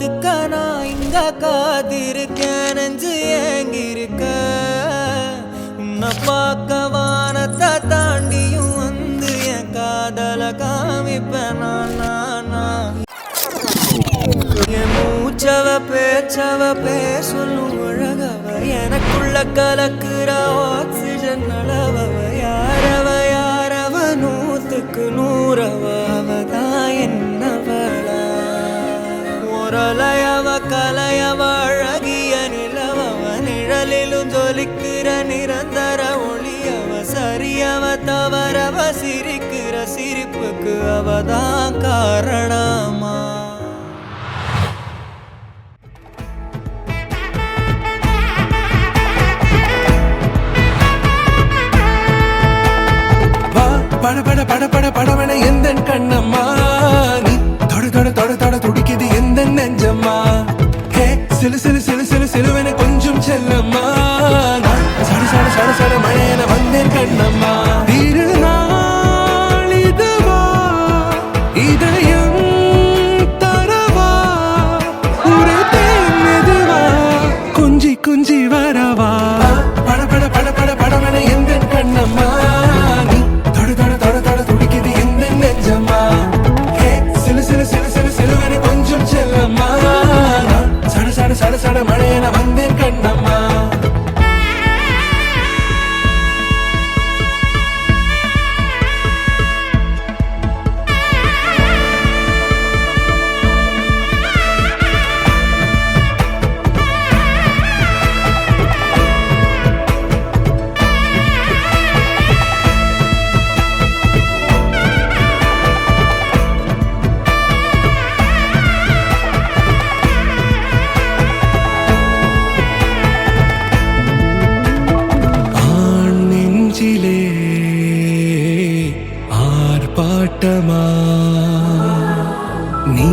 காத்துக்க நான் இங்க காத்திருக்கேன் நெஞ்சு ஏங்கிருக்க உன்னை பார்க்க வானத்தை தாண்டியும் வந்து என் காதல காமிப்பேன் என் மூச்சவ பேச்சவ பேசலும் அழகவ எனக்குள்ள கலக்குற ஆக்சிஜன் அளவவ யாரவ நூத்துக்கு நூறவ அவதான் என்னவளா ஒரலையவ கலையவ அழகிய நிலவவ நிழலிலும் ஜொலிக்கிற நிரந்தர ஒளியவ சரியவ தவறவ சிரிக்கிற சிரிப்புக்கு அவதான் காரணமா பட பட பட பட படவன எந்த கண்ணம்மா நீ தொட தொட தொட தொட துடிக்குது எந்த நெஞ்சம்மா ஹே சிலு சிலு சிலு சிலு சிலுவன கொஞ்சம் செல்லம்மா சட சட சட சட மழையில வந்தேன் கண்ணம்மா திருநாள் இதுவா இதயம் தரவா ஒரு தேன்மெதுவா குஞ்சி குஞ்சி வரவா பட பட பட பட படவன எந்த கண்ணம்மா சட சட மழையில வந்தேன் கண்ணம்மா ஆர்ப்பாட்டமா நீ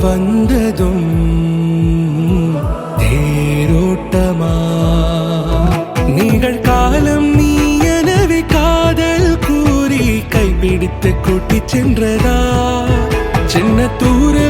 வந்ததும் தேரோட்டமா நிகழ்காலம் நீ எனவே காதல் கூறி கைப்பிடித்து கூட்டி சென்றதா சின்ன தூர